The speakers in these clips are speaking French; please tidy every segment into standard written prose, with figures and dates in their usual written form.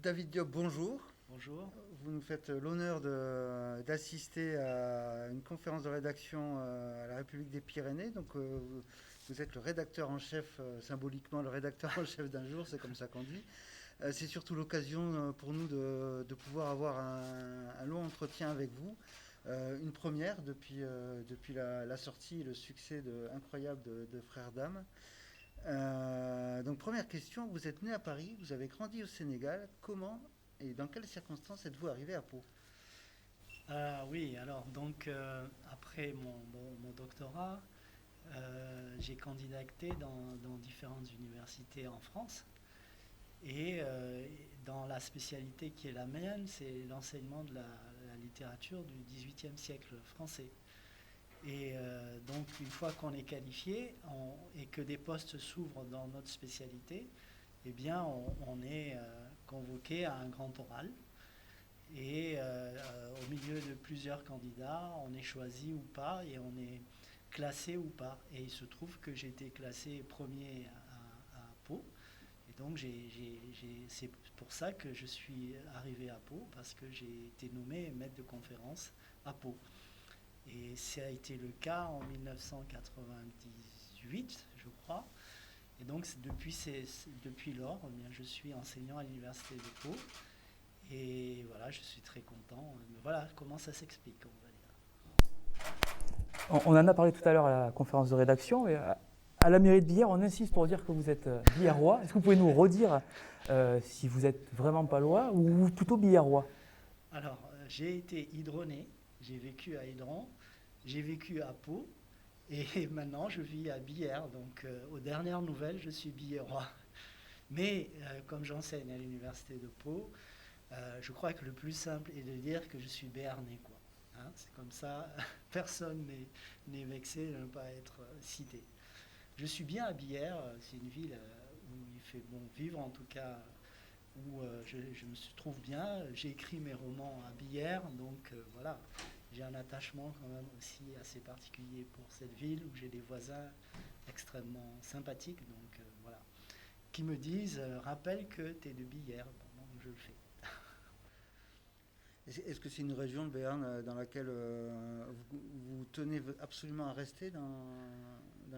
David Diop, bonjour. Bonjour. Vous nous faites l'honneur d'assister à une conférence de rédaction à la République des Pyrénées. Vous êtes le rédacteur en chef, symboliquement le rédacteur en chef d'un jour, c'est comme ça qu'on dit. C'est surtout l'occasion pour nous de pouvoir avoir un long entretien avec vous. Une première depuis la sortie et le succès incroyable de Frères d'âme. Donc première question, vous êtes né à Paris, vous avez grandi au Sénégal. Comment et dans quelles circonstances êtes-vous arrivé à Pau? Oui, alors donc après mon doctorat, j'ai candidaté dans différentes universités en France et dans la spécialité qui est la mienne, c'est l'enseignement de la littérature du XVIIIe siècle français. Et donc une fois qu'on est qualifié et que des postes s'ouvrent dans notre spécialité, eh bien on est convoqué à un grand oral. Et au milieu de plusieurs candidats, on est choisi ou pas et on est classé ou pas. Et il se trouve que j'ai été classé premier à Pau. Et donc c'est pour ça que je suis arrivé à Pau, parce que j'ai été nommé maître de conférence à Pau. Et ça a été le cas en 1998, je crois. Et donc depuis lors, eh bien, je suis enseignant à l'université de Pau. Et voilà, je suis très content. Mais voilà comment ça s'explique, on va dire. On en a parlé tout à l'heure à la conférence de rédaction, et à la mairie de Billère, on insiste pour dire que vous êtes billarrois. Est-ce que vous pouvez nous redire si vous êtes vraiment palois ou plutôt billarrois? Alors, j'ai été hydronné, j'ai vécu à Hydron, j'ai vécu à Pau, et maintenant je vis à Billère. Donc, aux dernières nouvelles, je suis billarrois. Mais comme j'enseigne à l'université de Pau, je crois que le plus simple est de dire que je suis béarnais, quoi. Hein, c'est comme ça, personne n'est vexé de ne pas être cité. Je suis bien à Billère, c'est une ville où il fait bon vivre, en tout cas, où je me trouve bien. J'ai écrit mes romans à Billère, donc voilà, j'ai un attachement quand même aussi assez particulier pour cette ville, où j'ai des voisins extrêmement sympathiques, donc voilà, qui me disent rappelle que tu es de Billère. Bon, donc je le fais. Est-ce que c'est une région de Béarn dans laquelle vous tenez absolument à rester dans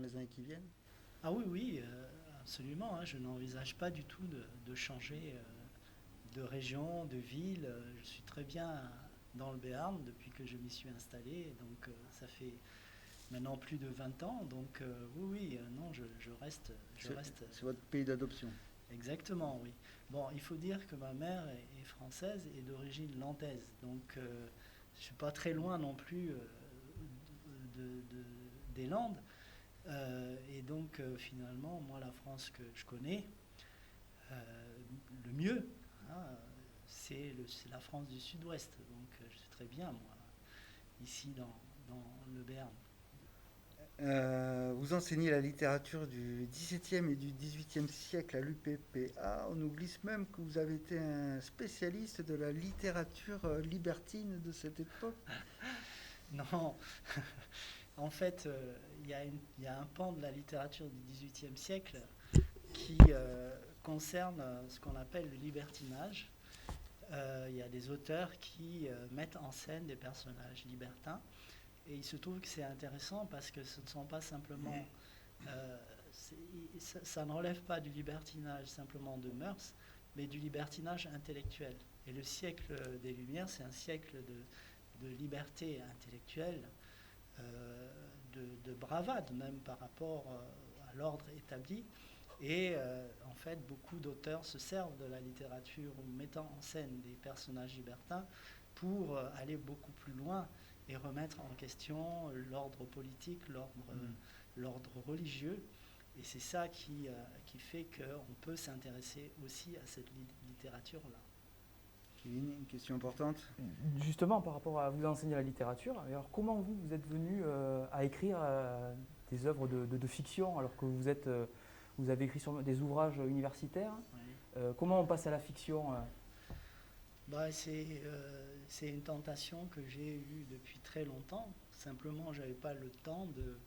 les années qui viennent? Ah oui, oui, absolument, hein. Je n'envisage pas du tout de changer de région, de ville. Je suis très bien dans le Béarn depuis que je m'y suis installé. Donc ça fait maintenant plus de 20 ans. Donc oui, oui, non, je reste. Je C'est reste c'est votre pays d'adoption. exactement, oui. Bon, il faut dire que ma mère est française et d'origine landaise. Donc je ne suis pas très loin non plus des Landes. Et donc finalement, moi, la France que je connais euh, le mieux, hein, c'est la France du Sud-Ouest. Donc je sais très bien, moi, ici dans le Béarn. Vous enseignez la littérature du XVIIe et du XVIIIe siècle à l'UPPA. On nous glisse même que vous avez été un spécialiste de la littérature libertine de cette époque. Non, en fait, il y a un pan de la littérature du XVIIIe siècle qui concerne ce qu'on appelle le libertinage. Il y a des auteurs qui mettent en scène des personnages libertins. Et il se trouve que c'est intéressant parce que ce ne sont pas simplement... euh, ça ne relève pas du libertinage simplement de mœurs, mais du libertinage intellectuel. Et le siècle des Lumières, c'est un siècle de liberté intellectuelle, de bravade même par rapport à l'ordre établi. Et en fait, beaucoup d'auteurs se servent de la littérature ou mettant en scène des personnages libertins pour aller beaucoup plus loin et remettre en question l'ordre politique, l'ordre religieux. Et c'est ça qui fait qu'on peut s'intéresser aussi à cette littérature-là. Kevin, une question importante. Justement, par rapport à vous enseigner la littérature, alors comment vous êtes venu à écrire des œuvres de fiction alors que vous avez écrit sur des ouvrages universitaires? Oui. Comment on passe à la fiction? Bah, c'est une tentation que j'ai eue depuis très longtemps. Simplement, je n'avais pas le temps de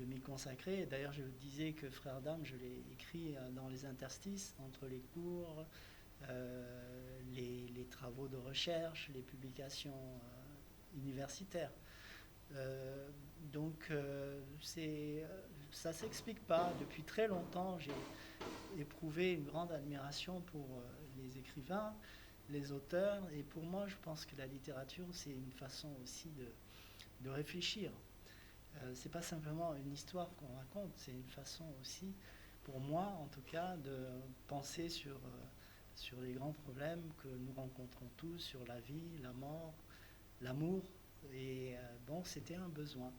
m'y consacrer. D'ailleurs, je disais que Frères d'âme, je l'ai écrit dans les interstices entre les cours, les travaux de recherche, les publications universitaires. Donc ça ne s'explique pas. Depuis très longtemps, j'ai éprouvé une grande admiration pour les écrivains, les auteurs, et pour moi, je pense que la littérature, c'est une façon aussi de réfléchir. C'est pas simplement une histoire qu'on raconte, c'est une façon aussi, pour moi en tout cas, de penser sur les grands problèmes que nous rencontrons tous, sur la vie, la mort, l'amour, et bon, c'était un besoin.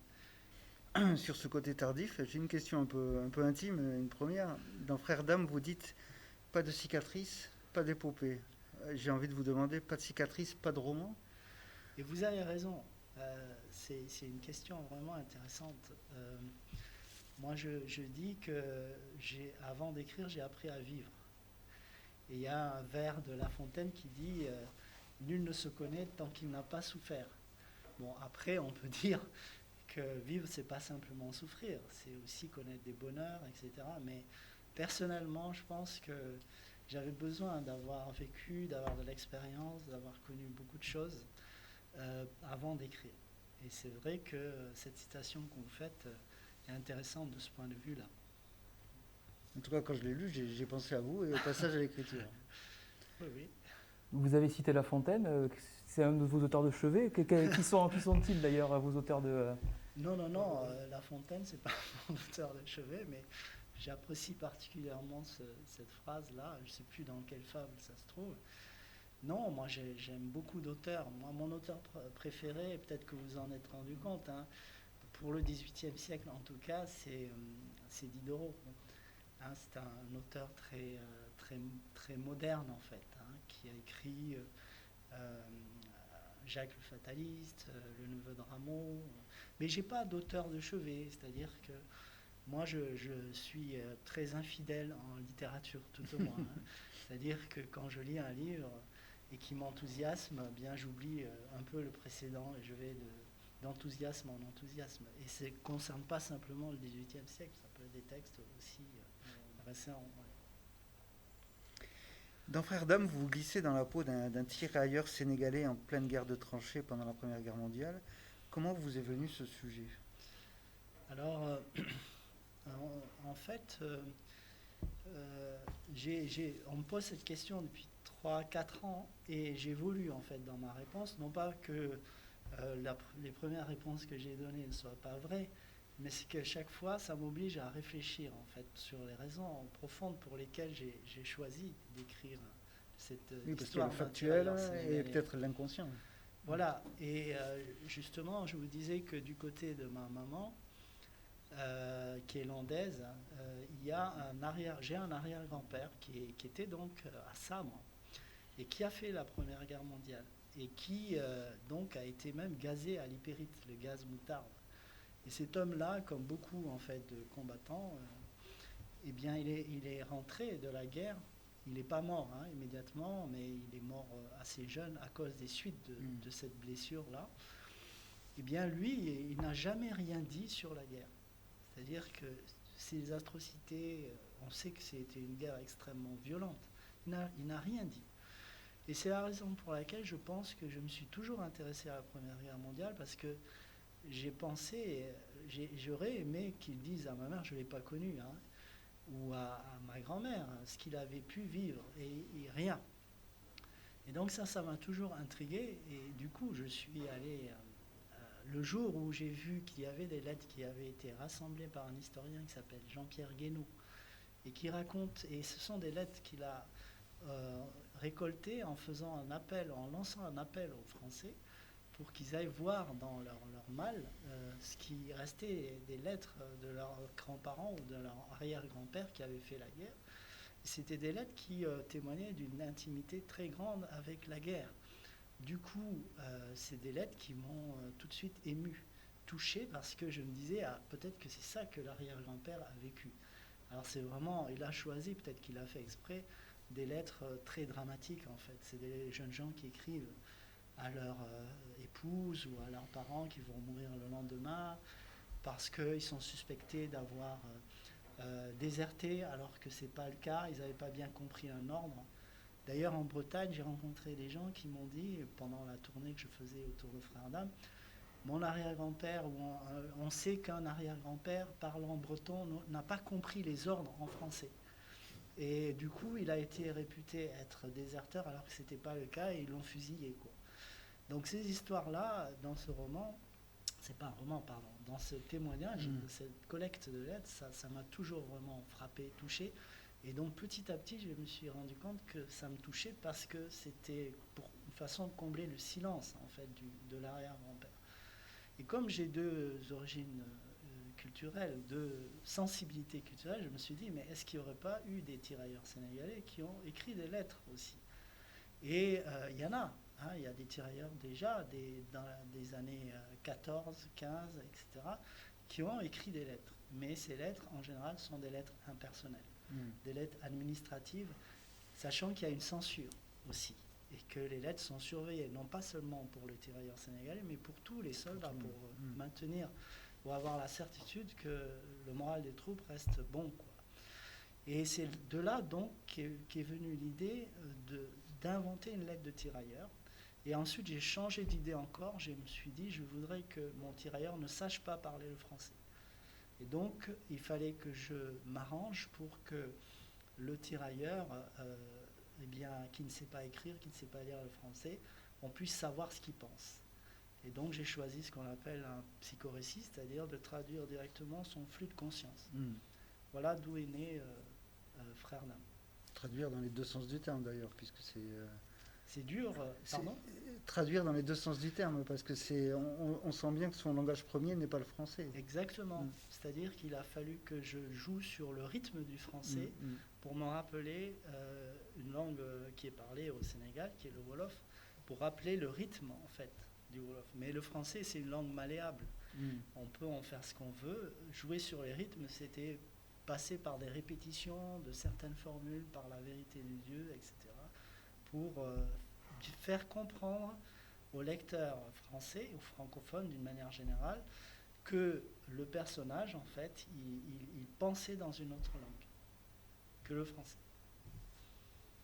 Sur ce côté tardif, j'ai une question un peu intime, une première. Dans Frères d'âme, vous dites pas de cicatrices, pas d'épopée. J'ai envie de vous demander, pas de cicatrices, pas de roman? Et vous avez raison, c'est une question vraiment intéressante. Moi, je dis que avant d'écrire, j'ai appris à vivre. Et il y a un vers de La Fontaine qui dit nul ne se connaît tant qu'il n'a pas souffert. Bon, après, on peut dire que vivre, c'est pas simplement souffrir, c'est aussi connaître des bonheurs, etc. Mais personnellement, je pense que j'avais besoin d'avoir vécu, d'avoir de l'expérience, d'avoir connu beaucoup de choses avant d'écrire. Et c'est vrai que cette citation que vous faites est intéressante de ce point de vue-là. En tout cas, quand je l'ai lu, j'ai pensé à vous et au passage à l'écriture. Oui, oui. Vous avez cité La Fontaine, c'est un de vos auteurs de chevet. Qui sont-ils d'ailleurs, vos auteurs de... Non, La Fontaine, c'est pas mon auteur de chevet, mais j'apprécie particulièrement cette phrase-là. Je ne sais plus dans quelle fable ça se trouve. Non, moi j'aime beaucoup d'auteurs. Moi, mon auteur préféré, peut-être que vous en êtes rendu compte, hein, pour le XVIIIe siècle en tout cas, c'est Diderot. Hein, c'est un auteur très moderne en fait, hein, qui a écrit Jacques le Fataliste, Le Neveu de Rameau. Mais j'ai pas d'auteur de chevet, c'est-à-dire que moi je suis très infidèle en littérature, tout au moins. Hein. C'est-à-dire que quand je lis un livre et qui m'enthousiasme, bien j'oublie un peu le précédent et je vais d'enthousiasme en enthousiasme. Et ça ne concerne pas simplement le XVIIIe siècle, ça peut être des textes aussi récents. Ouais. Dans Frères d'âme, vous vous glissez dans la peau d'un tirailleur sénégalais en pleine guerre de tranchées pendant la Première Guerre mondiale. Comment vous est venu ce sujet? Alors, en fait, on me pose cette question depuis 3-4 ans et j'évolue en fait dans ma réponse. Non pas que les premières réponses que j'ai données ne soient pas vraies, mais c'est que chaque fois, ça m'oblige à réfléchir en fait sur les raisons profondes pour lesquelles j'ai choisi d'écrire cette Oui, parce qu'il y histoire a le factuel d'un et Sénégalais. peut-être l'inconscient. Voilà, et justement, je vous disais que du côté de ma maman, qui est landaise, j'ai un arrière-grand-père qui était donc à Sabre et qui a fait la Première Guerre mondiale et qui donc a été même gazé à l'hypérite, le gaz moutarde. Et cet homme-là, comme beaucoup en fait de combattants, eh bien il est rentré de la guerre. Il n'est pas mort hein, immédiatement, mais il est mort assez jeune à cause des suites de cette blessure-là. Eh bien lui, il n'a jamais rien dit sur la guerre. C'est-à-dire que ces atrocités, on sait que c'était une guerre extrêmement violente. Il n'a rien dit. Et c'est la raison pour laquelle je pense que je me suis toujours intéressé à la Première Guerre mondiale, parce que j'aurais aimé qu'il dise à ma mère, je ne l'ai pas connu, hein, ou à ma grand-mère, ce qu'il avait pu vivre, et rien. Et donc ça m'a toujours intrigué, et du coup je suis allé, le jour où j'ai vu qu'il y avait des lettres qui avaient été rassemblées par un historien qui s'appelle Jean-Pierre Guénaud, et qui raconte, et ce sont des lettres qu'il a récoltées en faisant un appel, en lançant un appel aux Français, pour qu'ils aillent voir dans leur malle ce qui restait des lettres de leurs grands-parents ou de leur arrière-grand-père qui avaient fait la guerre. Et c'était des lettres qui témoignaient d'une intimité très grande avec la guerre. Du coup, c'est des lettres qui m'ont tout de suite ému, touché, parce que je me disais, peut-être que c'est ça que l'arrière-grand-père a vécu. Alors c'est vraiment, il a choisi, peut-être qu'il a fait exprès, des lettres très dramatiques en fait. C'est des jeunes gens qui écrivent à leur épouse ou à leurs parents qui vont mourir le lendemain parce qu'ils sont suspectés d'avoir déserté alors que ce n'est pas le cas, ils n'avaient pas bien compris un ordre D'ailleurs, en Bretagne, j'ai rencontré des gens qui m'ont dit, pendant la tournée que je faisais autour de Frères d'Âme, mon arrière-grand-père, ou on sait qu'un arrière-grand-père parlant breton n'a pas compris les ordres en français. Et du coup, il a été réputé être déserteur alors que ce n'était pas le cas et ils l'ont fusillé, quoi. Donc ces histoires-là, dans ce roman, c'est pas un roman, pardon, dans ce témoignage, cette collecte de lettres, ça m'a toujours vraiment frappé, touché. Et donc petit à petit, je me suis rendu compte que ça me touchait parce que c'était pour une façon de combler le silence, en fait, de l'arrière-grand-père. Et comme j'ai deux origines culturelles, deux sensibilités culturelles, je me suis dit, mais est-ce qu'il n'y aurait pas eu des tirailleurs sénégalais qui ont écrit des lettres aussi? Et il y en a. Il y a des tirailleurs déjà dans des années 14, 15, etc., qui ont écrit des lettres. Mais ces lettres, en général, sont des lettres impersonnelles, des lettres administratives, sachant qu'il y a une censure aussi, et que les lettres sont surveillées, non pas seulement pour le tirailleur sénégalais, mais pour tous les soldats, pour maintenir, pour avoir la certitude que le moral des troupes reste bon, quoi. Et c'est de là, donc, qu'est venue l'idée d'inventer une lettre de tirailleur. Et ensuite, j'ai changé d'idée encore. Je me suis dit, je voudrais que mon tirailleur ne sache pas parler le français. Et donc, il fallait que je m'arrange pour que le tirailleur, qui ne sait pas écrire, qui ne sait pas lire le français, on puisse savoir ce qu'il pense. Et donc, j'ai choisi ce qu'on appelle un psychorécit, c'est-à-dire de traduire directement son flux de conscience. Voilà d'où est né Frères d'Âme. Traduire dans les deux sens du terme, d'ailleurs, puisque c'est... C'est dur, pardon ? Traduire dans les deux sens du terme, parce que on sent bien que son langage premier n'est pas le français. Exactement. C'est-à-dire qu'il a fallu que je joue sur le rythme du français pour me rappeler une langue qui est parlée au Sénégal, qui est le Wolof, pour rappeler le rythme, en fait, du Wolof. Mais le français, c'est une langue malléable. On peut en faire ce qu'on veut. Jouer sur les rythmes, c'était passer par des répétitions de certaines formules, par la vérité des dieux, etc., pour faire comprendre aux lecteurs français ou francophones d'une manière générale que le personnage, en fait, il pensait dans une autre langue que le français.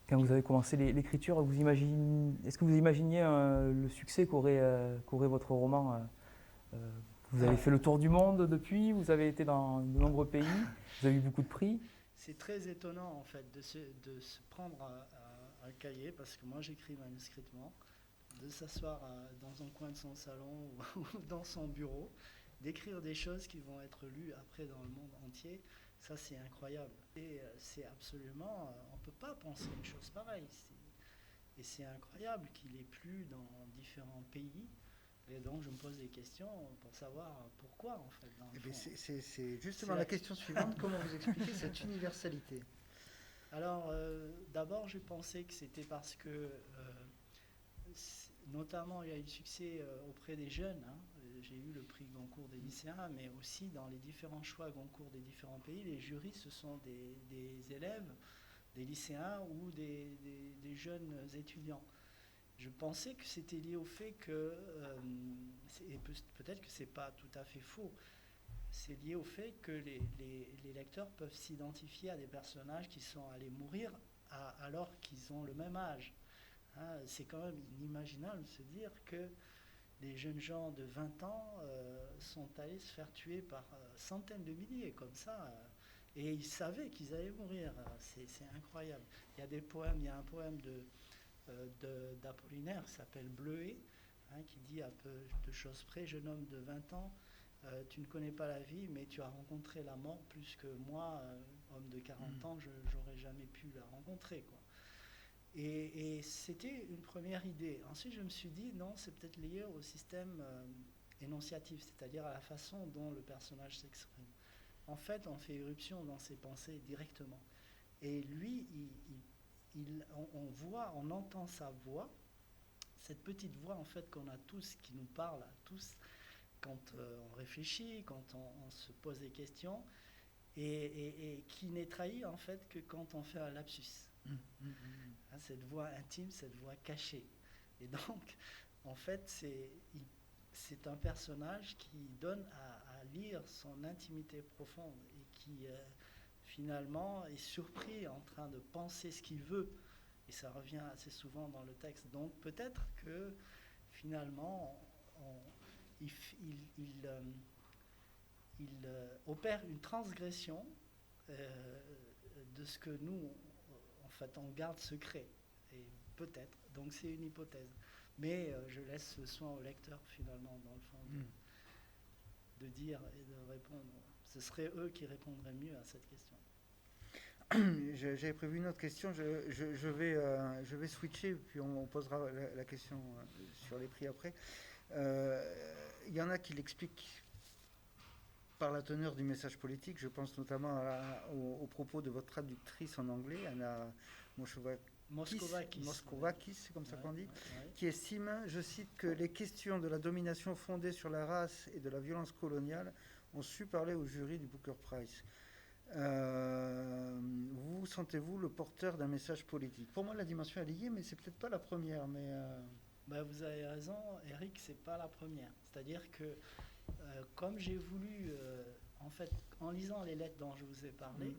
Quand vous avez commencé l'écriture, est-ce que vous imaginiez le succès qu'aurait votre roman Vous avez fait le tour du monde depuis, vous avez été dans de nombreux pays, vous avez eu beaucoup de prix. C'est très étonnant, en fait, de se prendre un cahier, parce que moi j'écris manuscritement, de s'asseoir dans un coin de son salon ou dans son bureau, d'écrire des choses qui vont être lues après dans le monde entier. Ça, c'est incroyable. Et c'est absolument... on ne peut pas penser une chose pareille. Et c'est incroyable qu'il ait plu dans différents pays. Et donc, je me pose des questions pour savoir pourquoi, en fait. C'est justement la question suivante. Comment vous expliquez cette universalité ? Alors, d'abord, je pensais que c'était parce que, notamment, il y a eu du succès auprès des jeunes. J'ai eu le prix Goncourt des lycéens, mais aussi dans les différents choix Goncourt des différents pays, les jurys, ce sont des élèves, des lycéens ou des jeunes étudiants. Je pensais que c'était lié au fait que, et peut-être que ce n'est pas tout à fait faux, c'est lié au fait que les lecteurs peuvent s'identifier à des personnages qui sont allés mourir alors qu'ils ont le même âge. C'est quand même inimaginable de se dire que des jeunes gens de 20 ans sont allés se faire tuer par centaines de milliers, comme ça, et ils savaient qu'ils allaient mourir. C'est incroyable. Il y a des poèmes, il y a un poème d'Apollinaire qui s'appelle Bleuet, qui dit à peu de choses près, jeune homme de 20 ans, tu ne connais pas la vie, mais tu as rencontré la mort plus que moi, homme de 40 ans, je n'aurais jamais pu la rencontrer, quoi. Et c'était une première idée. Ensuite, je me suis dit, non, c'est peut-être lié au système énonciatif, c'est-à-dire à la façon dont le personnage s'exprime. En fait, on fait irruption dans ses pensées directement. Et lui, on entend sa voix, cette petite voix, en fait, qu'on a tous, qui nous parle à tous, quand on réfléchit, quand on se pose des questions, et qui n'est trahi, en fait, que quand on fait un lapsus. Cette voix intime, cette voix cachée. Et donc, en fait, c'est un personnage qui donne à lire son intimité profonde et qui, finalement, est surpris en train de penser ce qu'il veut Et ça revient assez souvent dans le texte. Donc peut-être que finalement, il opère une transgression de ce que nous, en fait, on garde secret. Et peut-être. Donc c'est une hypothèse. Mais je laisse ce soin au lecteur, finalement, dans le fond, de dire et de répondre. Ce serait eux qui répondraient mieux à cette question. J'avais prévu une autre question. Je vais switcher, puis on posera la question sur les prix après. Il y en a qui l'expliquent par la teneur du message politique. Je pense notamment aux propos de votre traductrice en anglais, Anna Moskovakis, c'est comme ça qu'on dit, qui estime, je cite, que les questions de la domination fondée sur la race et de la violence coloniale ont su parler au jury du Booker Prize. Vous sentez-vous le porteur d'un message politique? Pour moi, la dimension est liée, mais c'est peut-être pas la première. Mais vous avez raison, Eric, c'est pas la première. C'est-à-dire que comme j'ai voulu, en fait, en lisant les lettres dont je vous ai parlé,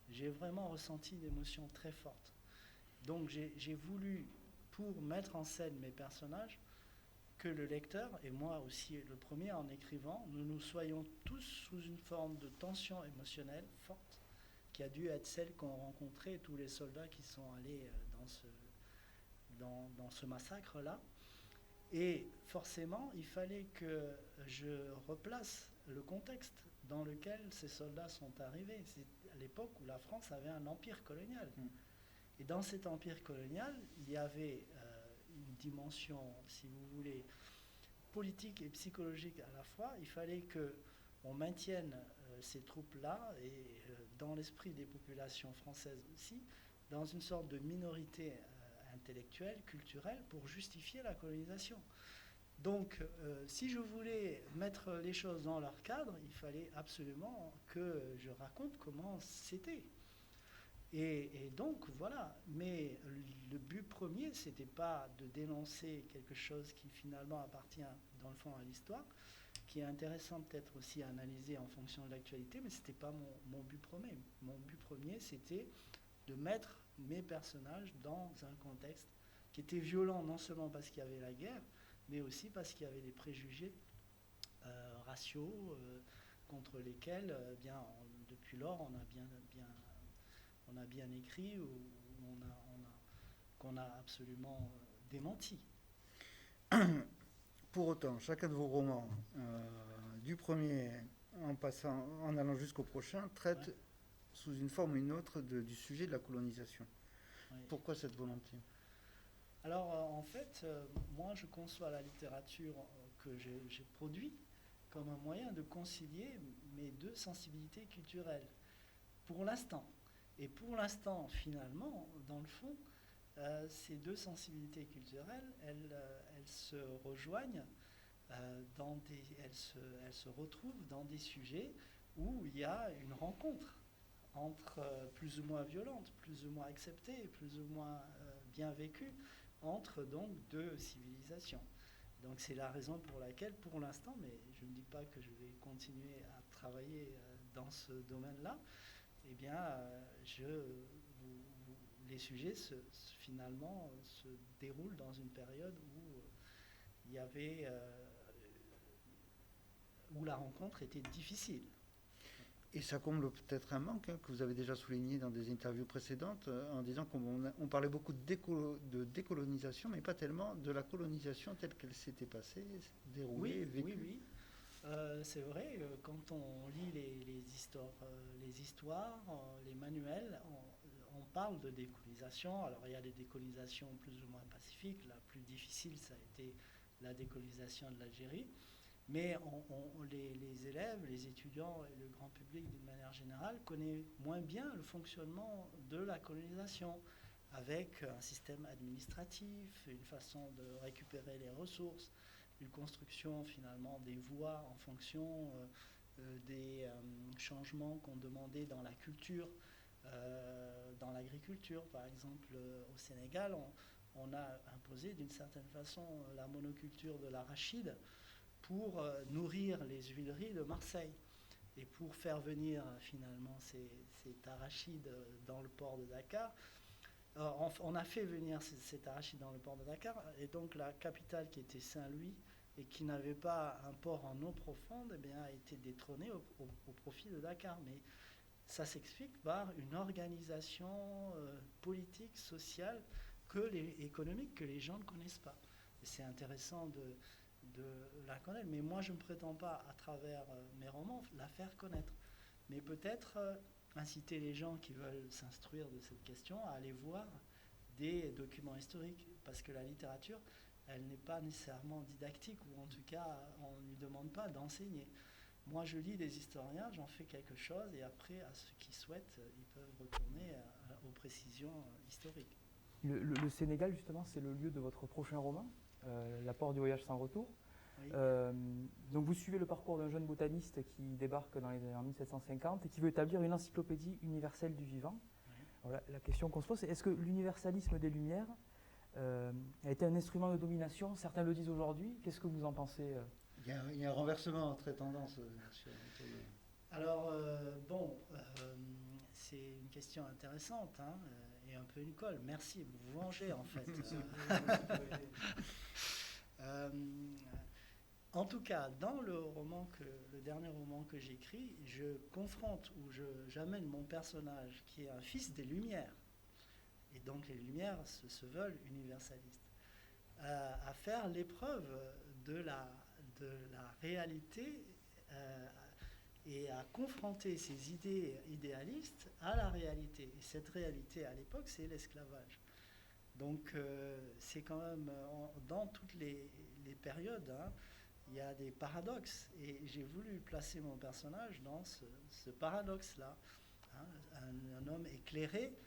j'ai vraiment ressenti une émotion très forte. Donc j'ai voulu, pour mettre en scène mes personnages, que le lecteur, et moi aussi le premier en écrivant, nous soyons tous sous une forme de tension émotionnelle forte, qui a dû être celle qu'ont rencontré tous les soldats qui sont allés dans ce massacre-là. Et forcément, il fallait que je replace le contexte dans lequel ces soldats sont arrivés. C'est à l'époque où la France avait un empire colonial. Et dans cet empire colonial, il y avait une dimension, si vous voulez, politique et psychologique à la fois. Il fallait qu'on maintienne ces troupes-là, et dans l'esprit des populations françaises aussi, dans une sorte de minorité intellectuelle, culturelle, pour justifier la colonisation. Donc, si je voulais mettre les choses dans leur cadre, il fallait absolument que je raconte comment c'était. Et donc, voilà. Mais le but premier, c'était pas de dénoncer quelque chose qui finalement appartient, dans le fond, à l'histoire, qui est intéressant peut-être aussi à analyser en fonction de l'actualité, mais c'était pas mon but premier. Mon but premier, c'était de mettre mes personnages dans un contexte qui était violent, non seulement parce qu'il y avait la guerre, mais aussi parce qu'il y avait des préjugés raciaux contre lesquels, depuis lors, on a bien écrit ou qu'on a absolument démenti. pour autant, chacun de vos romans, du premier en allant jusqu'au prochain, traite sous une forme ou une autre du sujet de la colonisation. Pourquoi cette volonté? Alors, en fait, moi, je conçois la littérature que j'ai produite comme un moyen de concilier mes deux sensibilités culturelles, pour l'instant. Et pour l'instant, finalement, dans le fond, ces deux sensibilités culturelles, elles se rejoignent, elles se retrouvent dans des sujets où il y a une rencontre entre plus ou moins violente, plus ou moins acceptée, plus ou moins bien vécue, entre donc deux civilisations. Donc c'est la raison pour laquelle, pour l'instant, mais je ne dis pas que je vais continuer à travailler dans ce domaine-là, eh bien, les sujets finalement se déroulent dans une période où il y avait où la rencontre était difficile. Et ça comble peut-être un manque que vous avez déjà souligné dans des interviews précédentes, en disant qu'on parlait beaucoup de décolonisation, mais pas tellement de la colonisation telle qu'elle s'était passée, déroulée, vécue. Oui. C'est vrai, quand on lit les histoires, les manuels, on parle de décolonisation. Alors il y a des décolonisations plus ou moins pacifiques. La plus difficile, ça a été la décolonisation de l'Algérie. Mais les élèves, les étudiants et le grand public d'une manière générale connaissent moins bien le fonctionnement de la colonisation, avec un système administratif, une façon de récupérer les ressources, une construction finalement des voies en fonction des changements qu'on demandait dans la culture, dans l'agriculture. Par exemple, au Sénégal, on a imposé d'une certaine façon la monoculture de l'arachide pour nourrir les huileries de Marseille et pour faire venir finalement cet arachide dans le port de Dakar. On a fait venir cet arachide dans le port de Dakar, et donc la capitale qui était Saint-Louis et qui n'avait pas un port en eau profonde, eh bien, a été détrônée au profit de Dakar. Mais ça s'explique par une organisation politique, sociale, économique que les gens ne connaissent pas. Et c'est intéressant de la connaître, mais moi je ne prétends pas, à travers mes romans, la faire connaître. Mais peut-être inciter les gens qui veulent s'instruire de cette question à aller voir des documents historiques, parce que la littérature, elle n'est pas nécessairement didactique, ou en tout cas, on ne lui demande pas d'enseigner. Moi, je lis des historiens, j'en fais quelque chose, et après, à ceux qui souhaitent, ils peuvent retourner aux précisions historiques. Le Sénégal, justement, c'est le lieu de votre prochain roman, L'apport du voyage sans retour. Oui. Donc vous suivez le parcours d'un jeune botaniste qui débarque en 1750 et qui veut établir une encyclopédie universelle du vivant. Oui. Alors, la question qu'on se pose, c'est est-ce que l'universalisme des Lumières a été un instrument de domination? Certains le disent aujourd'hui. Qu'est-ce que vous en pensez Il y a un renversement très tendance Alors, c'est une question intéressante, hein, et un peu une colle. Merci, vous vous vengez en fait. En tout cas, dans le dernier roman que j'écris, je confronte ou j'amène mon personnage, qui est un fils des Lumières, et donc les Lumières se veulent universalistes, à faire l'épreuve de la réalité et à confronter ses idées idéalistes à la réalité. Et cette réalité, à l'époque, c'est l'esclavage. Donc, c'est quand même, dans toutes les périodes, hein, il y a des paradoxes. Et j'ai voulu placer mon personnage dans ce paradoxe-là. Hein, un homme éclairé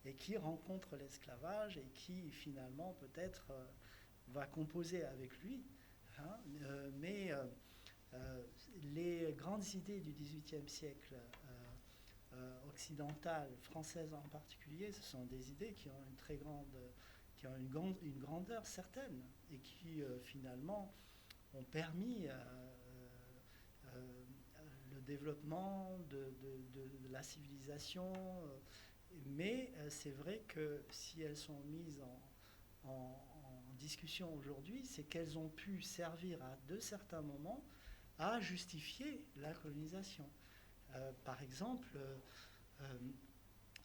et qui rencontre l'esclavage et qui, finalement, peut-être va composer avec lui. Hein, mais les grandes idées du XVIIIe siècle, occidentales, françaises en particulier, ce sont des idées qui ont une grandeur certaine et qui finalement ont permis le développement de la civilisation. Mais c'est vrai que si elles sont mises en discussion aujourd'hui, c'est qu'elles ont pu servir de certains moments à justifier la colonisation. Par exemple,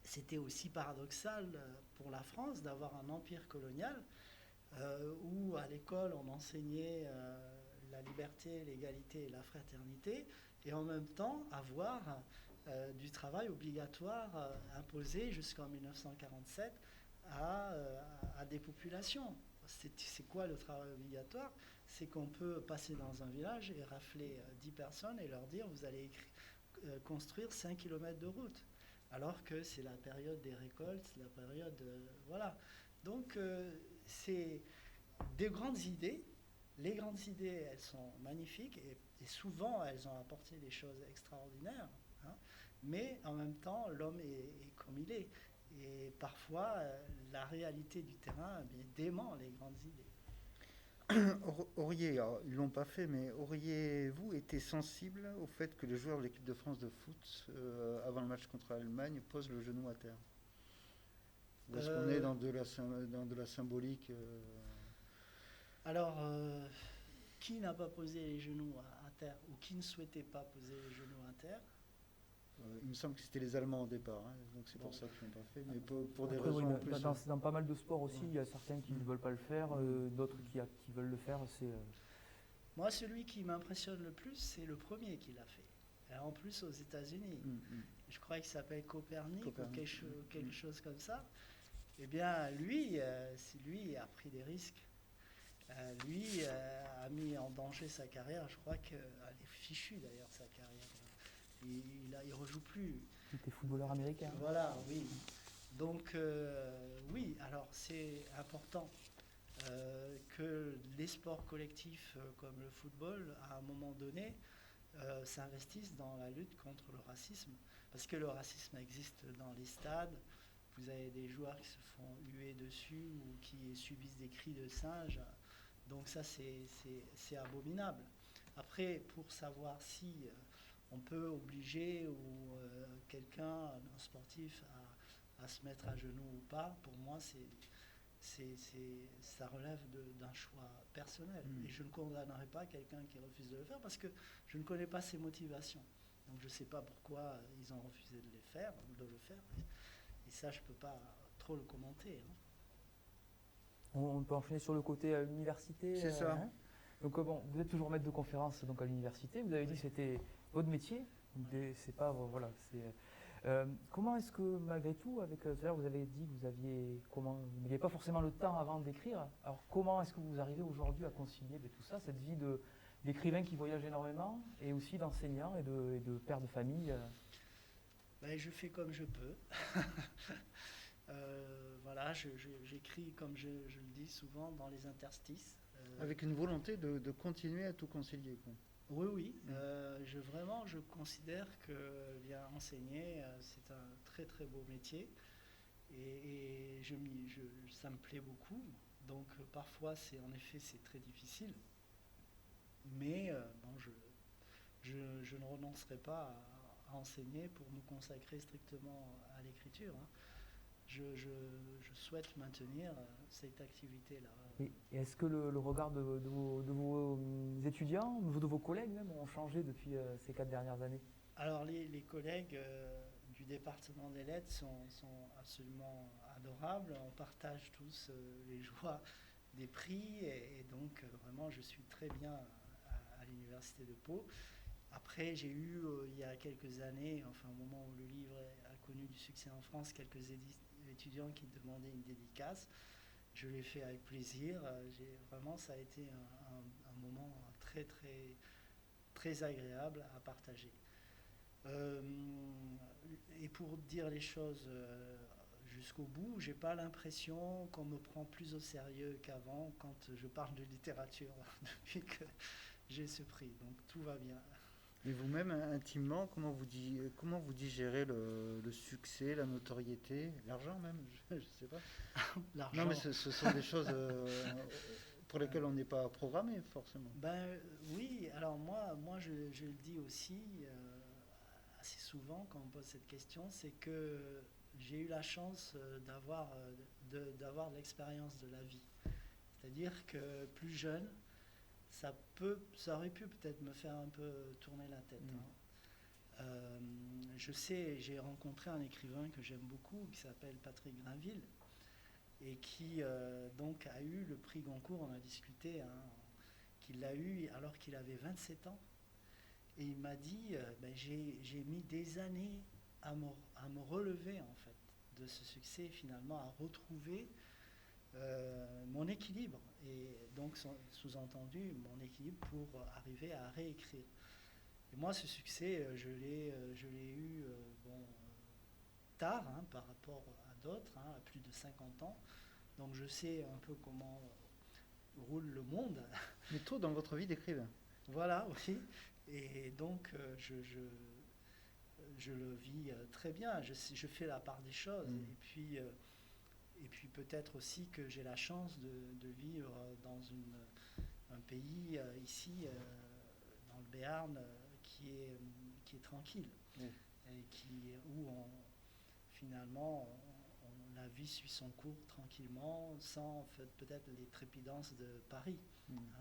c'était aussi paradoxal pour la France d'avoir un empire colonial où à l'école on enseignait la liberté, l'égalité et la fraternité, et en même temps avoir du travail obligatoire imposé jusqu'en 1947 à des populations. C'est quoi le travail obligatoire? C'est qu'on peut passer dans un village et rafler 10 personnes et leur dire vous allez construire 5 km de route. Alors que c'est la période des récoltes, c'est la période... voilà. Donc, c'est des grandes idées. Les grandes idées, elles sont magnifiques et souvent, elles ont apporté des choses extraordinaires. Hein, mais en même temps, l'homme est comme il est. Et parfois, la réalité du terrain dément les grandes idées. Alors, ils ne l'ont pas fait, mais auriez-vous été sensible au fait que les joueurs de l'équipe de France de foot, avant le match contre l'Allemagne, posent le genou à terre? Ou est-ce qu'on est dans de la symbolique Alors, qui n'a pas posé les genoux à terre ou qui ne souhaitait pas poser les genoux à terre? Il me semble que c'était les Allemands au départ, hein, donc c'est pour ça qu'ils n'ont pas fait, mais pour des Après, raisons oui, en plus. dans pas mal de sports aussi, il y a certains qui ne veulent pas le faire, d'autres qui veulent le faire. Moi, celui qui m'impressionne le plus, c'est le premier qui l'a fait. Et en plus, aux États-Unis. Je crois qu'il s'appelle Copernic. Ou quelque chose comme ça. Eh bien, lui a pris des risques. Lui a mis en danger sa carrière. Je crois qu'elle est fichue d'ailleurs, sa carrière. Il ne rejoue plus. Il était footballeur américain. Voilà, oui. Donc, oui, alors c'est important que les sports collectifs comme le football, à un moment donné, s'investissent dans la lutte contre le racisme. Parce que le racisme existe dans les stades. Vous avez des joueurs qui se font huer dessus ou qui subissent des cris de singe. Donc ça, c'est abominable. Après, pour savoir si on peut obliger ou quelqu'un, un sportif, à se mettre à genoux ou pas, pour moi, ça relève d'un choix personnel. Et je ne condamnerai pas quelqu'un qui refuse de le faire parce que je ne connais pas ses motivations. Donc je ne sais pas pourquoi ils ont refusé de le faire. Et ça, je ne peux pas trop le commenter. On peut enchaîner sur le côté université. C'est ça. Hein. Donc bon, vous êtes toujours maître de conférence donc à l'université. Vous avez dit que c'était votre métier. C'est pas voilà. Comment est-ce que malgré tout, avec tout à l'heure vous avez dit que vous n'aviez pas forcément le temps avant d'écrire. Alors comment est-ce que vous arrivez aujourd'hui à concilier tout ça, cette vie d'écrivain qui voyage énormément et aussi d'enseignant et de père de famille? Je fais comme je peux. Voilà, j'écris comme je le dis souvent dans les interstices. Avec une volonté de continuer à tout concilier, quoi. Oui. Je considère que enseigner, c'est un très très beau métier et ça me plaît beaucoup. Donc parfois, en effet, c'est très difficile. Mais je ne renoncerai pas à enseigner pour me consacrer strictement à l'écriture. Je souhaite maintenir cette activité-là. Et est-ce que le regard de vos étudiants, de vos collègues même, ont changé depuis ces 4 dernières années? Alors les collègues du département des lettres sont absolument adorables. On partage tous les joies des prix et donc vraiment je suis très bien à l'université de Pau. Après, j'ai eu, il y a quelques années, enfin au moment où le livre a connu du succès en France, quelques étudiants qui demandaient une dédicace. Je l'ai fait avec plaisir. Vraiment, ça a été un moment très, très, très agréable à partager. Et pour dire les choses jusqu'au bout, j'ai pas l'impression qu'on me prend plus au sérieux qu'avant quand je parle de littérature depuis que j'ai ce prix. Donc tout va bien. Et vous-même, intimement, comment vous digérez le succès, la notoriété, l'argent même, je ne sais pas. L'argent. Non, mais ce sont des choses pour lesquelles on n'est pas programmé, forcément. Oui, alors moi je le dis aussi assez souvent quand on me pose cette question, c'est que j'ai eu la chance d'avoir de l'expérience de la vie. C'est-à-dire que plus jeune, ça aurait pu peut-être me faire un peu tourner la tête. Je sais, j'ai rencontré un écrivain que j'aime beaucoup qui s'appelle Patrick Grinville et qui donc a eu le prix Goncourt, on a discuté, qu'il l'a eu alors qu'il avait 27 ans. Et il m'a dit, j'ai mis des années à me relever en fait de ce succès, finalement à retrouver mon équilibre, et donc sous-entendu mon équilibre pour arriver à réécrire. Et moi ce succès je l'ai eu tard par rapport à d'autres, à plus de 50 ans, donc je sais un peu comment roule le monde. Mais tôt dans votre vie d'écrivain. Voilà, oui, et donc je le vis très bien, je fais la part des choses, et puis peut-être aussi que j'ai la chance de vivre dans un pays ici, dans le Béarn, qui est tranquille, et où finalement la vie suit son cours tranquillement, sans peut-être les trépidances de Paris.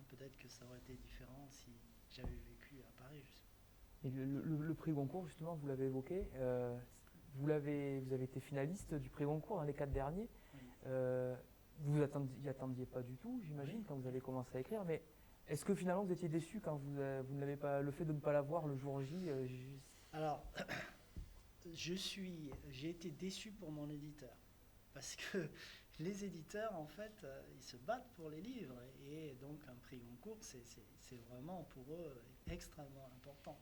Peut-être que ça aurait été différent si j'avais vécu à Paris. Et le prix Goncourt, justement, vous l'avez évoqué, vous avez été finaliste du prix Goncourt dans les 4 derniers. Vous n'y attendiez pas du tout, j'imagine, quand vous avez commencé à écrire, mais est-ce que finalement vous étiez déçu quand vous n'avez pas, le fait de ne pas l'avoir le jour J Alors, j'ai été déçu pour mon éditeur, parce que les éditeurs, en fait, ils se battent pour les livres, et donc un prix Goncourt, c'est vraiment pour eux extrêmement important.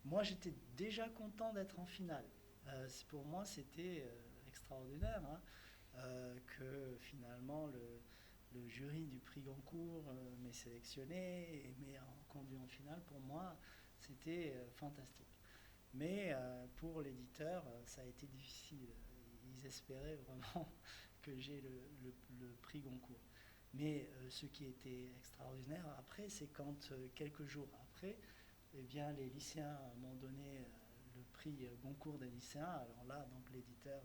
Moi, j'étais déjà content d'être en finale. Pour moi, c'était extraordinaire que finalement le jury du prix Goncourt m'ait sélectionné et m'ait conduit en finale. Pour moi, c'était fantastique. Mais pour l'éditeur, ça a été difficile. Ils espéraient vraiment que j'ai le prix Goncourt. Mais ce qui était extraordinaire après, c'est quand quelques jours après, eh bien, les lycéens m'ont donné le prix Goncourt des lycéens. Alors là, donc l'éditeur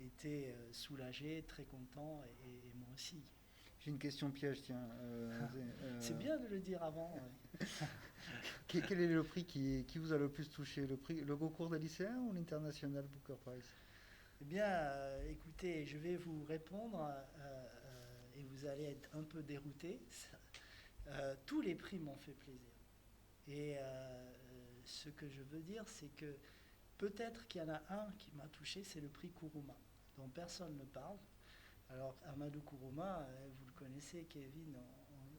était soulagé, très content, et moi aussi. J'ai une question piège, tiens. C'est bien de le dire avant. Quel est le prix qui vous a le plus touché? Le concours des lycéens ou l'International Booker Prize? Eh bien, écoutez, je vais vous répondre et vous allez être un peu dérouté. Tous les prix m'ont fait plaisir. Et ce que je veux dire, c'est que peut-être qu'il y en a un qui m'a touché, c'est le prix Kuruma, dont personne ne parle. Alors, Amadou Kuruma, vous le connaissez, Kevin,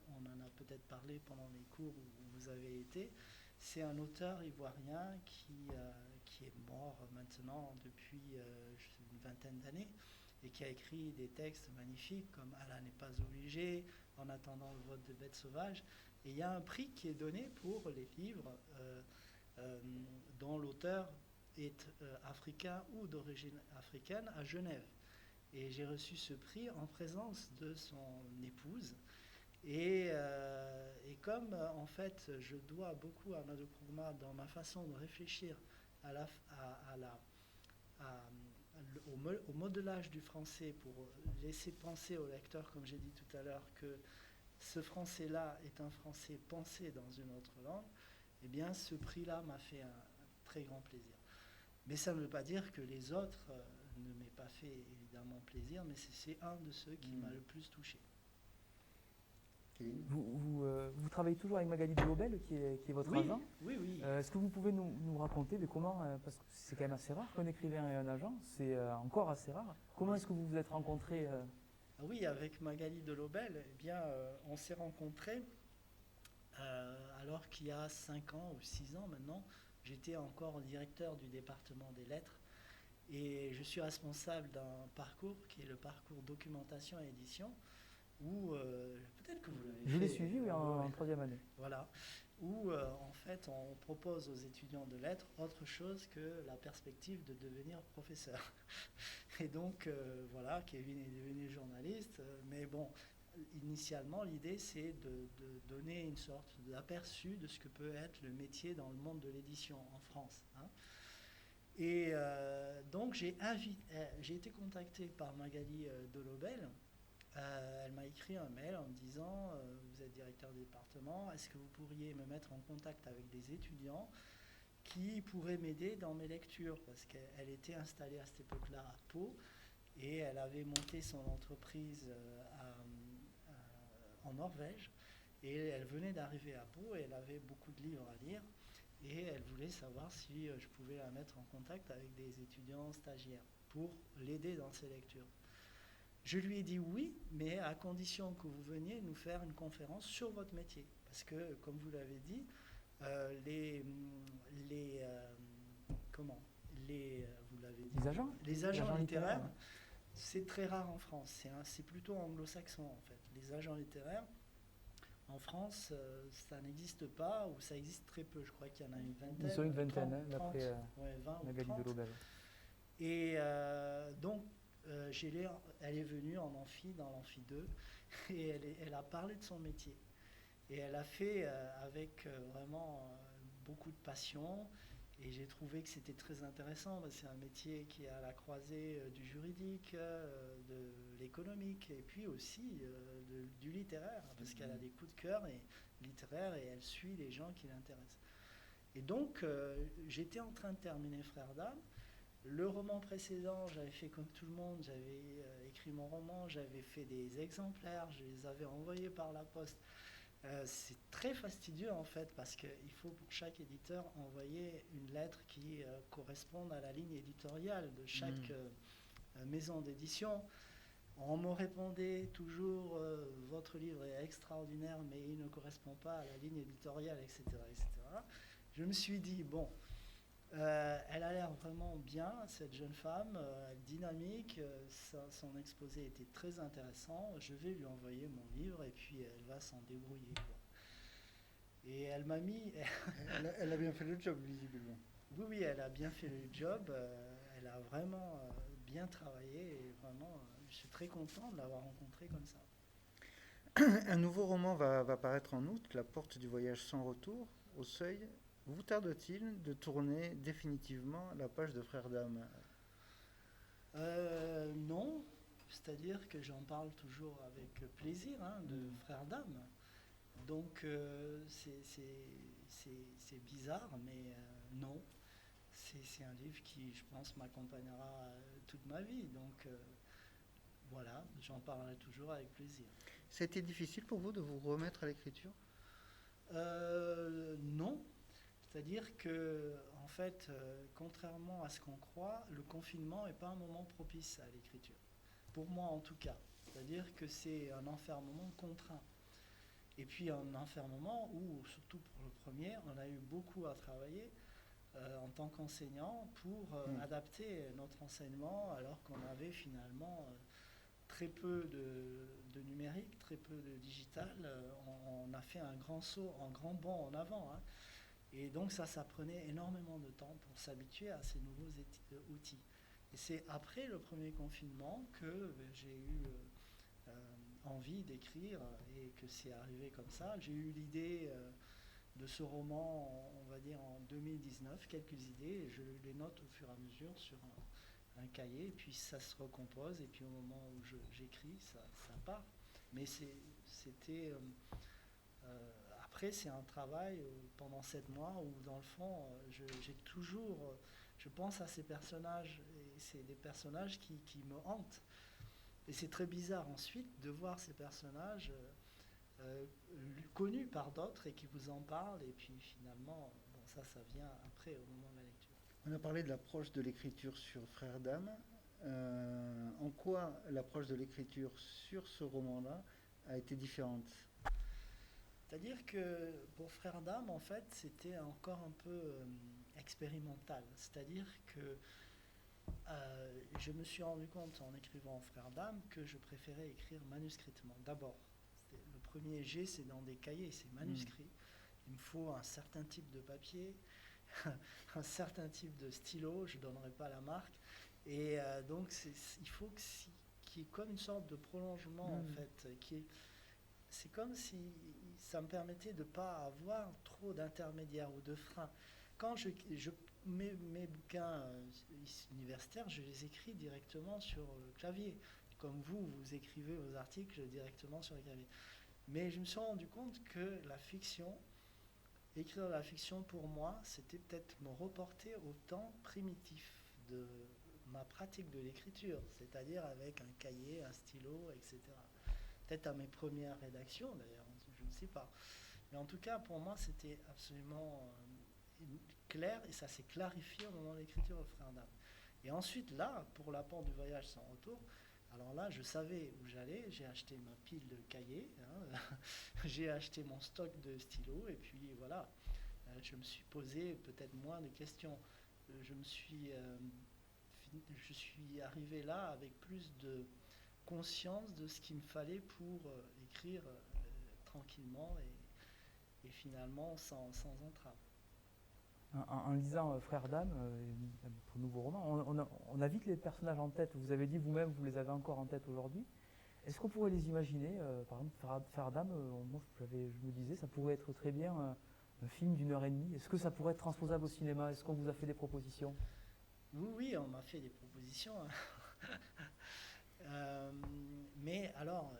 on en a peut-être parlé pendant les cours où vous avez été. C'est un auteur ivoirien qui est mort maintenant depuis une vingtaine d'années et qui a écrit des textes magnifiques comme Allah n'est pas obligé, En attendant le vote de bêtes sauvages. Et il y a un prix qui est donné pour les livres dont l'auteur est africain ou d'origine africaine à Genève. Et j'ai reçu ce prix en présence de son épouse. Et comme en fait je dois beaucoup à Amadou Kuruma dans ma façon de réfléchir au modelage du français pour laisser penser au lecteur, comme j'ai dit tout à l'heure, que ce français-là est un français pensé dans une autre langue, eh bien ce prix-là m'a fait un très grand plaisir. Mais ça ne veut pas dire que les autres ne m'aient pas fait évidemment plaisir, mais c'est un de ceux qui m'a le plus touché. Vous travaillez toujours avec Magali Delobel, qui est votre agent. Oui, oui. Est-ce que vous pouvez nous raconter comment, parce que c'est quand même assez rare qu'un écrivain ait un agent, c'est encore assez rare. Comment est-ce que vous vous êtes rencontrés Oui, avec Magali Delobel, eh bien, on s'est rencontrés alors qu'il y a 5 ans ou 6 ans maintenant, j'étais encore directeur du département des lettres et je suis responsable d'un parcours qui est le parcours documentation et édition, où peut-être que vous l'avez fait. Je l'ai suivi, oui, en troisième année. Voilà, où en fait on propose aux étudiants de lettres autre chose que la perspective de devenir professeur. Et donc voilà, Kevin est devenu journaliste, mais bon, initialement l'idée c'est de donner une sorte d'aperçu de ce que peut être le métier dans le monde de l'édition en France. Hein. Et donc j'ai été contacté par Magali Delobel. Elle m'a écrit un mail en me disant vous êtes directeur de département, est-ce que vous pourriez me mettre en contact avec des étudiants qui pourraient m'aider dans mes lectures, parce qu'elle était installée à cette époque-là à Pau et elle avait monté son entreprise en Norvège et elle venait d'arriver à Pau et elle avait beaucoup de livres à lire et elle voulait savoir si je pouvais la mettre en contact avec des étudiants stagiaires pour l'aider dans ses lectures. Je lui ai dit oui, mais à condition que vous veniez nous faire une conférence sur votre métier. Parce que, comme vous l'avez dit, les agents littéraires, c'est très rare en France. C'est plutôt anglo-saxon, en fait. Les agents littéraires, en France, ça n'existe pas, ou ça existe très peu. Je crois qu'il y en a une vingtaine. Ils sont une vingtaine, d'après Magali Delobel. Et donc, elle est venue en amphi, dans l'amphi 2, et elle a parlé de son métier. Et elle a fait avec vraiment beaucoup de passion, et j'ai trouvé que c'était très intéressant, parce que c'est un métier qui est à la croisée du juridique, de l'économique, et puis aussi du littéraire, parce qu'elle a des coups de cœur littéraires, et elle suit les gens qui l'intéressent. Et donc, j'étais en train de terminer Frères d'âme. Le roman précédent, j'avais fait comme tout le monde, j'avais écrit mon roman, j'avais fait des exemplaires, je les avais envoyés par la poste. C'est très fastidieux en fait, parce qu'il faut pour chaque éditeur envoyer une lettre qui corresponde à la ligne éditoriale de chaque maison d'édition. On me répondait toujours votre livre est extraordinaire, mais il ne correspond pas à la ligne éditoriale, etc. etc. Je me suis dit, bon, elle a l'air vraiment bien, cette jeune femme, dynamique, son exposé était très intéressant, je vais lui envoyer mon livre et puis elle va s'en débrouiller, quoi. Et elle m'a mis... elle a bien fait le job, visiblement. Oui, elle a bien fait le job, elle a vraiment bien travaillé et vraiment, je suis très content de l'avoir rencontrée comme ça. Un nouveau roman va paraître en août, La porte du voyage sans retour, au Seuil. Vous tarde-t-il de tourner définitivement la page de Frères d'âme ? c'est-à-dire que j'en parle toujours avec plaisir, hein, de Frères d'âme. Donc c'est bizarre, mais non. C'est un livre qui, je pense, m'accompagnera toute ma vie. Donc voilà, j'en parlerai toujours avec plaisir. C'était difficile pour vous de vous remettre à l'écriture? Non. C'est-à-dire que, en fait, contrairement à ce qu'on croit, le confinement n'est pas un moment propice à l'écriture. Pour moi, en tout cas. C'est-à-dire que c'est un enfermement contraint. Et puis un enfermement où, surtout pour le premier, on a eu beaucoup à travailler en tant qu'enseignant pour adapter notre enseignement alors qu'on avait finalement très peu de numérique, très peu de digital. On a fait un grand saut, un grand bond en avant. Hein. Et donc ça prenait énormément de temps pour s'habituer à ces nouveaux outils. Et c'est après le premier confinement que j'ai eu envie d'écrire et que c'est arrivé comme ça. J'ai eu l'idée de ce roman, on va dire en 2019, quelques idées, et je les note au fur et à mesure sur un cahier, et puis ça se recompose, et puis au moment où j'écris, ça part. Mais c'était... après, c'est un travail pendant 7 mois où, dans le fond, j'ai toujours... je pense à ces personnages, et c'est des personnages qui me hantent. Et c'est très bizarre ensuite de voir ces personnages connus par d'autres et qui vous en parlent. Et puis finalement, bon, ça vient après, au moment de la lecture. On a parlé de l'approche de l'écriture sur Frères d'âme. En quoi l'approche de l'écriture sur ce roman-là a été différente? C'est-à-dire que pour Frères d'âme, en fait, c'était encore un peu expérimental. C'est-à-dire que je me suis rendu compte en écrivant Frères d'âme que je préférais écrire manuscritement. D'abord, le premier jet, c'est dans des cahiers, c'est manuscrit. Il me faut un certain type de papier, un certain type de stylo, je ne donnerai pas la marque. Et donc, il faut qu'il y ait comme une sorte de prolongement, en fait. C'est comme si ça me permettait de ne pas avoir trop d'intermédiaires ou de freins. Quand mes bouquins universitaires, je les écris directement sur le clavier. Comme vous écrivez vos articles directement sur le clavier. Mais je me suis rendu compte que écrire la fiction pour moi, c'était peut-être me reporter au temps primitif de ma pratique de l'écriture, c'est-à-dire avec un cahier, un stylo, etc. Peut-être à mes premières rédactions d'ailleurs, je ne sais pas. Mais en tout cas, pour moi, c'était absolument clair et ça s'est clarifié au moment de l'écriture au Frères d'âme. Et ensuite, là, pour l'apport du voyage sans retour, alors là, je savais où j'allais, j'ai acheté ma pile de cahiers, hein, j'ai acheté mon stock de stylos, et puis voilà, je me suis posé peut-être moins de questions. Je suis arrivé là avec plus de conscience de ce qu'il me fallait pour écrire tranquillement et finalement sans entrave. En lisant Frères d'âme, pour le nouveau roman, on a vite les personnages en tête. Vous avez dit vous-même, vous les avez encore en tête aujourd'hui. Est-ce qu'on pourrait les imaginer, par exemple, Frères d'âme, moi je me disais, ça pourrait être très bien un film d'1 heure et demie. Est-ce que ça pourrait être transposable au cinéma? Est-ce qu'on vous a fait des propositions? Oui, on m'a fait des propositions. Mais alors,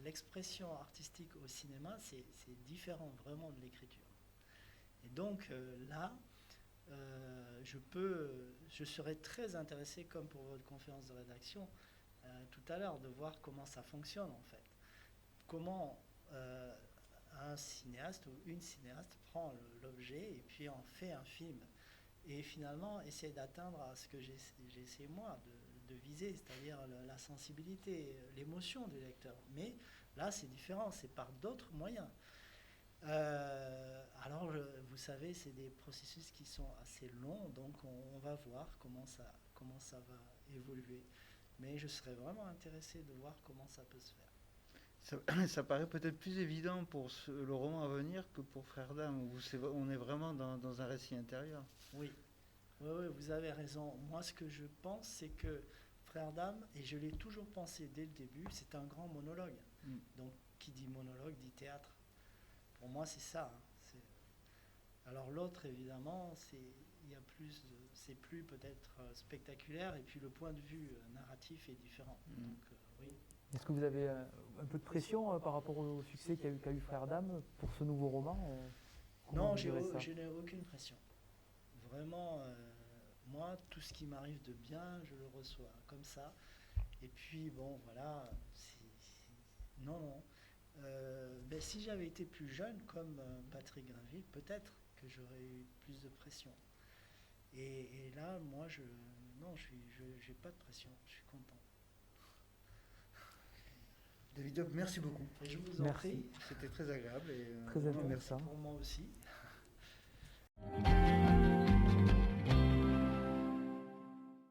l'expression artistique au cinéma, c'est différent vraiment de l'écriture. Et donc là, je serais très intéressé, comme pour votre conférence de rédaction tout à l'heure, de voir comment ça fonctionne en fait. Comment un cinéaste ou une cinéaste prend l'objet et puis en fait un film. Et finalement, essaie d'atteindre à ce que j'essaie moi de viser, c'est-à-dire la sensibilité, l'émotion du lecteur. Mais là, c'est différent, c'est par d'autres moyens. Alors, vous savez, c'est des processus qui sont assez longs, donc on va voir comment ça va évoluer. Mais je serais vraiment intéressé de voir comment ça peut se faire. Ça paraît peut-être plus évident pour le roman à venir que pour Frères d'âme, où on est vraiment dans un récit intérieur. Oui, vous avez raison. Moi, ce que je pense, c'est que Frères d'âme, et je l'ai toujours pensé dès le début, c'est un grand monologue. Donc, qui dit monologue dit théâtre. Pour moi, c'est ça. Alors l'autre, évidemment, il y a plus, c'est plus peut-être spectaculaire, et puis le point de vue narratif est différent. Donc oui. Est-ce que vous avez un peu de pression par rapport au succès qu'a eu Frères d'âme pour ce nouveau roman Comment Non, vous gérez ça je n'ai aucune pression. Vraiment, moi, tout ce qui m'arrive de bien, je le reçois comme ça. Et puis, bon, voilà, non, non. Ben, si j'avais été plus jeune, comme Patrick Grinville, peut-être que j'aurais eu plus de pression. Et là, moi, non, j'ai pas de pression, je suis content. David Hope, merci beaucoup. Et je vous en Merci. prie. C'était très agréable et Très vraiment intéressant. merci. Pour moi aussi.